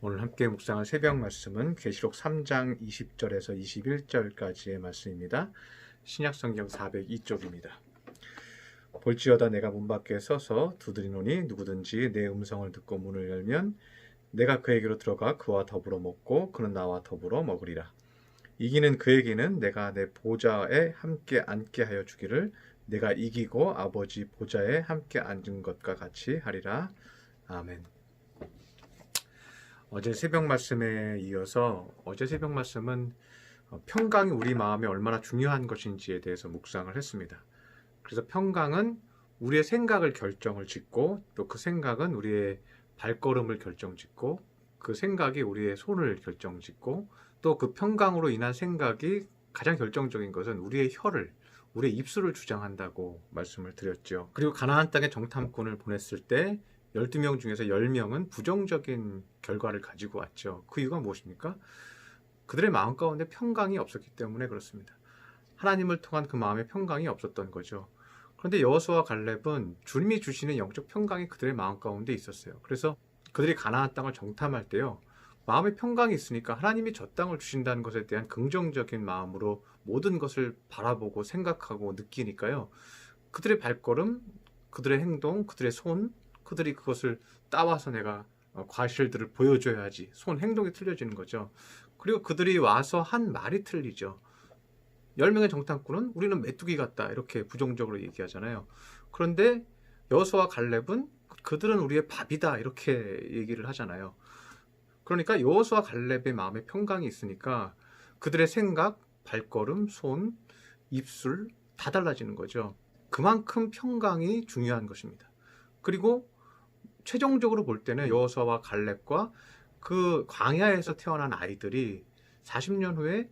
오늘 함께 묵상할 새벽 말씀은 계시록 3장 20절에서 21절까지의 말씀입니다. 신약성경 402쪽입니다. 볼지어다 내가 문 밖에 서서 두드리노니 누구든지 내 음성을 듣고 문을 열면 내가 그에게로 들어가 그와 더불어 먹고 그는 나와 더불어 먹으리라. 이기는 그에게는 내가 내 보좌에 함께 앉게 하여 주기를 내가 이기고 아버지 보좌에 함께 앉은 것과 같이 하리라. 아멘. 어제 새벽 말씀에 이어서 어제 새벽 말씀은 평강이 우리 마음에 얼마나 중요한 것인지에 대해서 묵상을 했습니다. 그래서 평강은 우리의 생각을 결정을 짓고 또 그 생각은 우리의 발걸음을 결정짓고 그 생각이 우리의 손을 결정짓고 또 그 평강으로 인한 생각이 가장 결정적인 것은 우리의 혀를 우리의 입술을 주장한다고 말씀을 드렸죠. 그리고 가나안 땅에 정탐꾼을 보냈을 때 12명 중에서 10명은 부정적인 결과를 가지고 왔죠. 그 이유가 무엇입니까? 그들의 마음 가운데 평강이 없었기 때문에 그렇습니다. 하나님을 통한 그 마음의 평강이 없었던 거죠. 그런데 여호수아와 갈렙은 주님이 주시는 영적 평강이 그들의 마음 가운데 있었어요. 그래서 그들이 가나안 땅을 정탐할 때요, 마음의 평강이 있으니까 하나님이 저 땅을 주신다는 것에 대한 긍정적인 마음으로 모든 것을 바라보고 생각하고 느끼니까요, 그들의 발걸음, 그들의 행동, 그들의 손, 그들이 그것을 따와서 내가 과실들을 보여줘야지 손 행동이 틀려지는 거죠. 그리고 그들이 와서 한 말이 틀리죠. 10명의 정탐꾼은 우리는 메뚜기 같다 이렇게 부정적으로 얘기하잖아요. 그런데 여호수아와 갈렙은 그들은 우리의 밥이다 이렇게 얘기를 하잖아요. 그러니까 여호수아와 갈렙의 마음에 평강이 있으니까 그들의 생각, 발걸음, 손, 입술 다 달라지는 거죠. 그만큼 평강이 중요한 것입니다. 그리고 최종적으로 볼 때는 여호수아와 갈렙과 그 광야에서 태어난 아이들이 40년 후에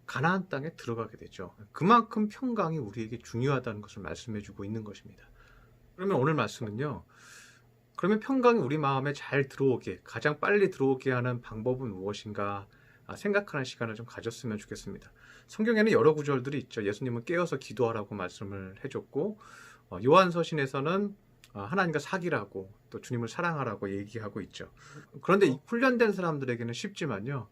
가나안 땅에 들어가게 되죠. 그만큼 평강이 우리에게 중요하다는 것을 말씀해주고 있는 것입니다. 그러면 오늘 말씀은요, 그러면 평강이 우리 마음에 잘 들어오게, 가장 빨리 들어오게 하는 방법은 무엇인가 생각하는 시간을 좀 가졌으면 좋겠습니다. 성경에는 여러 구절들이 있죠. 예수님은 깨어서 기도하라고 말씀을 해줬고, 요한서신에서는 하나님과 사귀라고 또 주님을 사랑하라고 얘기하고 있죠. 그런데 훈련된 사람들에게는 쉽지만요,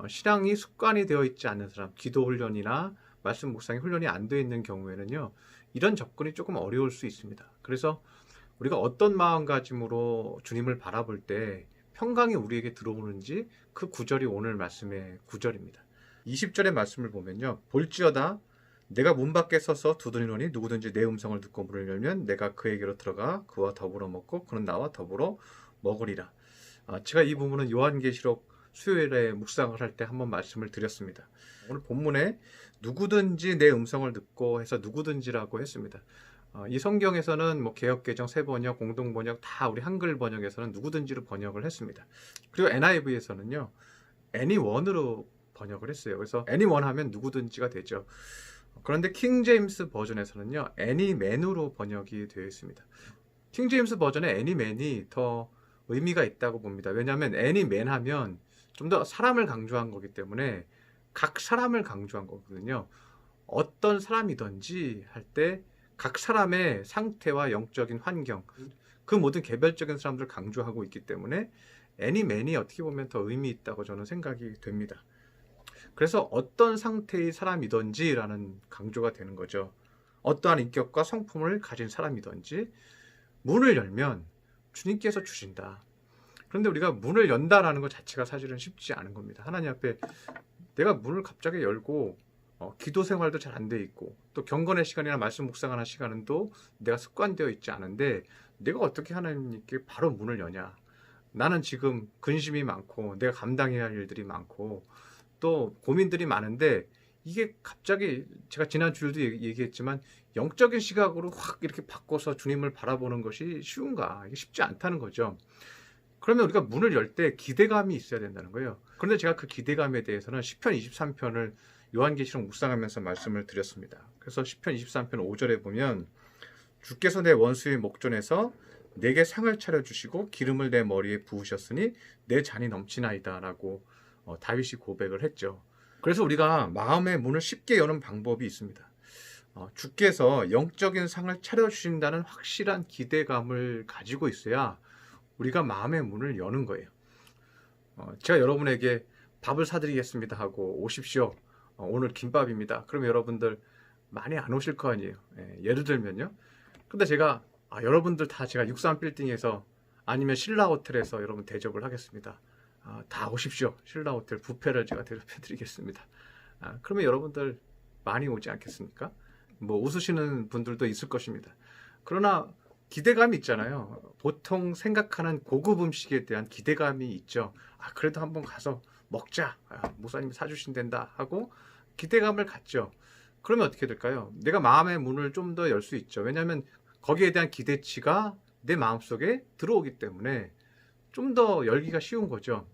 신앙이 습관이 되어 있지 않는 사람, 기도 훈련이나 말씀 묵상이 훈련이 안 되어 있는 경우에는요, 이런 접근이 조금 어려울 수 있습니다. 그래서 우리가 어떤 마음가짐으로 주님을 바라볼 때 평강이 우리에게 들어오는지 그 구절이 오늘 말씀의 구절입니다. 20절의 말씀을 보면요, 볼지어다 내가 문 밖에 서서 두드리노니 누구든지 내 음성을 듣고 문을 열면 내가 그에게로 들어가 그와 더불어 먹고 그는 나와 더불어 먹으리라. 제가 이 부분은 요한계시록 수요일에 묵상을 할 때 한번 말씀을 드렸습니다. 오늘 본문에 누구든지 내 음성을 듣고 해서 누구든지라고 했습니다. 이 성경에서는 뭐 개역개정, 새번역, 공동번역 다 우리 한글 번역에서는 누구든지로 번역을 했습니다. 그리고 NIV에서는요 anyone으로 번역을 했어요. 그래서 anyone 하면 누구든지가 되죠. 그런데 킹제임스 버전에서는요 anyman으로 번역이 되어 있습니다. 킹제임스 버전의 anyman이 더 의미가 있다고 봅니다. 왜냐하면 anyman 하면 좀 더 사람을 강조한 거기 때문에 각 사람을 강조한 거거든요. 어떤 사람이든지 할 때 각 사람의 상태와 영적인 환경, 그 모든 개별적인 사람들을 강조하고 있기 때문에 anyman이 어떻게 보면 더 의미 있다고 저는 생각이 됩니다. 그래서 어떤 상태의 사람이든지 라는 강조가 되는 거죠. 어떠한 인격과 성품을 가진 사람이든지 문을 열면 주님께서 주신다. 그런데 우리가 문을 연다라는 것 자체가 사실은 쉽지 않은 겁니다. 하나님 앞에 내가 문을 갑자기 열고 기도 생활도 잘 안 돼 있고 또 경건의 시간이나 말씀 묵상하는 시간은 또 내가 습관되어 있지 않은데 내가 어떻게 하나님께 바로 문을 여냐. 나는 지금 근심이 많고 내가 감당해야 할 일들이 많고 또 고민들이 많은데 이게 갑자기 제가 지난 주일도 얘기했지만 영적인 시각으로 확 이렇게 바꿔서 주님을 바라보는 것이 쉬운가? 이게 쉽지 않다는 거죠. 그러면 우리가 문을 열 때 기대감이 있어야 된다는 거예요. 그런데 제가 그 기대감에 대해서는 시편 23편을 요한계시록 묵상하면서 말씀을 드렸습니다. 그래서 시편 23편 5절에 보면 주께서 내 원수의 목전에서 내게 상을 차려주시고 기름을 내 머리에 부으셨으니 내 잔이 넘치나이다 라고 다윗이 고백을 했죠. 그래서 우리가 마음의 문을 쉽게 여는 방법이 있습니다. 주께서 영적인 상을 차려주신다는 확실한 기대감을 가지고 있어야 우리가 마음의 문을 여는 거예요. 제가 여러분에게 밥을 사드리겠습니다 하고 오십시오. 오늘 김밥입니다. 그럼 여러분들 많이 안 오실 거 아니에요. 예를 들면요. 근데 제가 여러분들 다 제가 63빌딩에서 아니면 신라호텔에서 여러분 대접을 하겠습니다. 다 오십시오. 신라호텔 뷔페를 제가 대접해 드리겠습니다. 그러면 여러분들 많이 오지 않겠습니까? 뭐 웃으시는 분들도 있을 것입니다. 그러나 기대감이 있잖아요. 보통 생각하는 고급 음식에 대한 기대감이 있죠. 그래도 한번 가서 먹자. 목사님이 사주신단다 하고 기대감을 갖죠. 그러면 어떻게 될까요? 내가 마음의 문을 좀 더 열 수 있죠. 왜냐하면 거기에 대한 기대치가 내 마음속에 들어오기 때문에 좀 더 열기가 쉬운 거죠.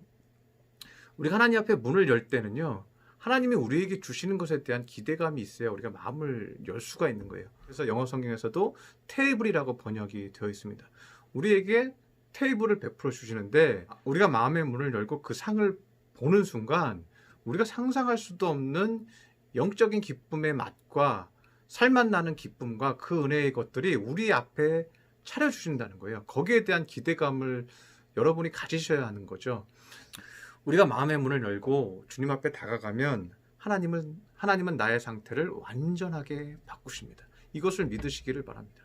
우리가 하나님 앞에 문을 열 때는요. 하나님이 우리에게 주시는 것에 대한 기대감이 있어야 우리가 마음을 열 수가 있는 거예요. 그래서 영어 성경에서도 테이블이라고 번역이 되어 있습니다. 우리에게 테이블을 베풀어 주시는데 우리가 마음의 문을 열고 그 상을 보는 순간 우리가 상상할 수도 없는 영적인 기쁨의 맛과 살맛 나는 기쁨과 그 은혜의 것들이 우리 앞에 차려주신다는 거예요. 거기에 대한 기대감을 여러분이 가지셔야 하는 거죠. 우리가 마음의 문을 열고 주님 앞에 다가가면 하나님은 나의 상태를 완전하게 바꾸십니다. 이것을 믿으시기를 바랍니다.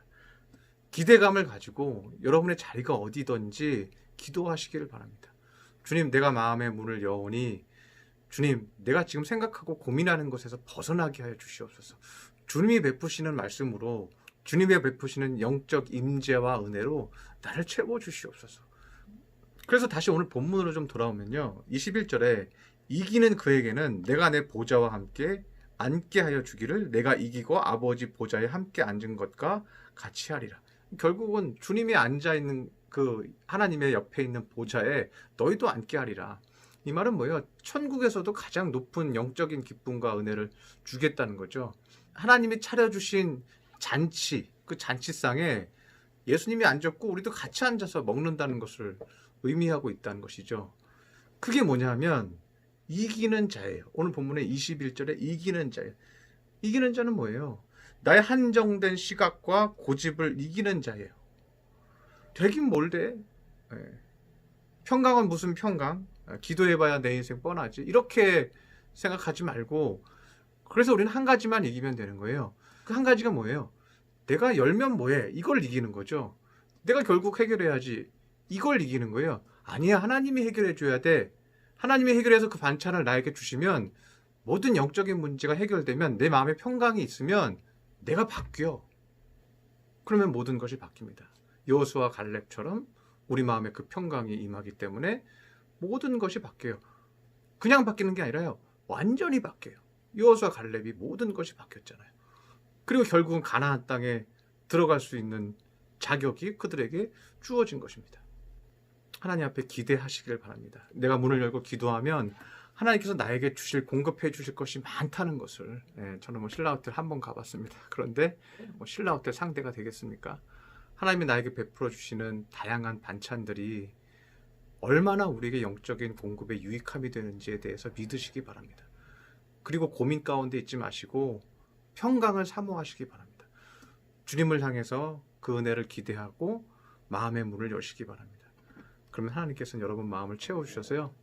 기대감을 가지고 여러분의 자리가 어디든지 기도하시기를 바랍니다. 주님, 내가 마음의 문을 여오니 주님, 내가 지금 생각하고 고민하는 것에서 벗어나게 하여 주시옵소서. 주님이 베푸시는 말씀으로 주님이 베푸시는 영적 임재와 은혜로 나를 채워 주시옵소서. 그래서 다시 오늘 본문으로 좀 돌아오면요. 21절에 이기는 그에게는 내가 내 보좌와 함께 앉게 하여 주기를 내가 이기고 아버지 보좌에 함께 앉은 것과 같이 하리라. 결국은 주님이 앉아있는 그 하나님의 옆에 있는 보좌에 너희도 앉게 하리라. 이 말은 뭐예요? 천국에서도 가장 높은 영적인 기쁨과 은혜를 주겠다는 거죠. 하나님이 차려주신 잔치, 그 잔치상에 예수님이 앉았고 우리도 같이 앉아서 먹는다는 것을 의미하고 있다는 것이죠. 그게 뭐냐면 이기는 자예요. 오늘 본문의 21절에 이기는 자예요. 이기는 자는 뭐예요? 나의 한정된 시각과 고집을 이기는 자예요. 되긴 뭘 돼? 평강은 무슨 평강? 기도해봐야 내 인생 뻔하지. 이렇게 생각하지 말고 그래서 우리는 한 가지만 이기면 되는 거예요. 그 한 가지가 뭐예요? 내가 열면 뭐해? 이걸 이기는 거죠. 내가 결국 해결해야지. 이걸 이기는 거예요. 아니야, 하나님이 해결해 줘야 돼. 하나님이 해결해서 그 반찬을 나에게 주시면 모든 영적인 문제가 해결되면 내 마음에 평강이 있으면 내가 바뀌어. 그러면 모든 것이 바뀝니다. 여호수아 갈렙처럼 우리 마음에 그 평강이 임하기 때문에 모든 것이 바뀌어요. 그냥 바뀌는 게 아니라요. 완전히 바뀌어요. 여호수아 갈렙이 모든 것이 바뀌었잖아요. 그리고 결국은 가나안 땅에 들어갈 수 있는 자격이 그들에게 주어진 것입니다. 하나님 앞에 기대하시길 바랍니다. 내가 문을 열고 기도하면 하나님께서 나에게 공급해 주실 것이 많다는 것을 저는 신라호텔 한번 가봤습니다. 그런데 신라호텔 상대가 되겠습니까? 하나님이 나에게 베풀어 주시는 다양한 반찬들이 얼마나 우리에게 영적인 공급에 유익함이 되는지에 대해서 믿으시기 바랍니다. 그리고 고민 가운데 있지 마시고 평강을 사모하시기 바랍니다. 주님을 향해서 그 은혜를 기대하고 마음의 문을 여시기 바랍니다. 그러면 하나님께서는 여러분 마음을 채워주셔서요.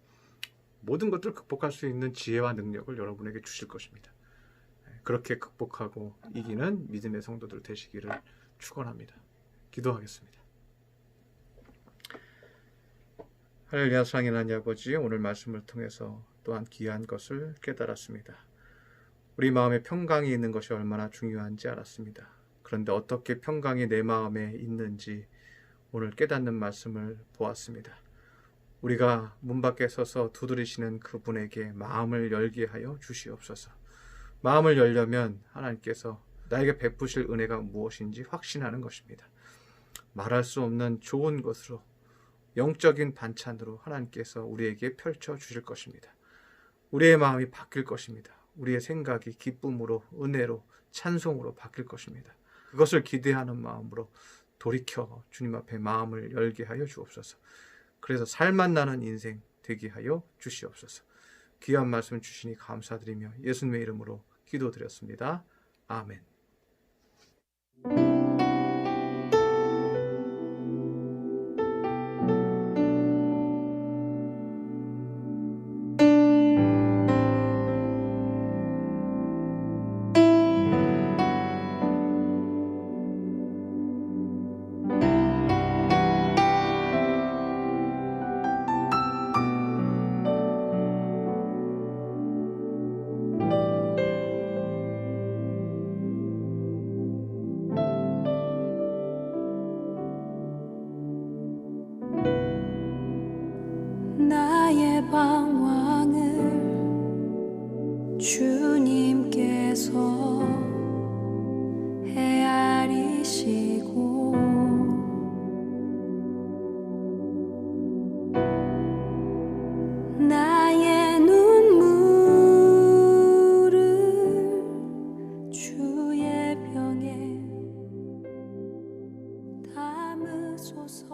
모든 것들을 극복할 수 있는 지혜와 능력을 여러분에게 주실 것입니다. 그렇게 극복하고 이기는 믿음의 성도들 되시기를 축원합니다. 기도하겠습니다. 할렐루야. 사랑의 하나님 아버지, 오늘 말씀을 통해서 또한 귀한 것을 깨달았습니다. 우리 마음에 평강이 있는 것이 얼마나 중요한지 알았습니다. 그런데 어떻게 평강이 내 마음에 있는지 오늘 깨닫는 말씀을 보았습니다. 우리가 문 밖에 서서 두드리시는 그분에게 마음을 열게 하여 주시옵소서. 마음을 열려면 하나님께서 나에게 베푸실 은혜가 무엇인지 확신하는 것입니다. 말할 수 없는 좋은 것으로 영적인 반찬으로 하나님께서 우리에게 펼쳐 주실 것입니다. 우리의 마음이 바뀔 것입니다. 우리의 생각이 기쁨으로, 은혜로, 찬송으로 바뀔 것입니다. 그것을 기대하는 마음으로 돌이켜 주님 앞에 마음을 열게 하여 주옵소서. 그래서 살맛 나는 인생 되게 하여 주시옵소서. 귀한 말씀 주시니 감사드리며 예수님의 이름으로 기도드렸습니다. 아멘. 하소서.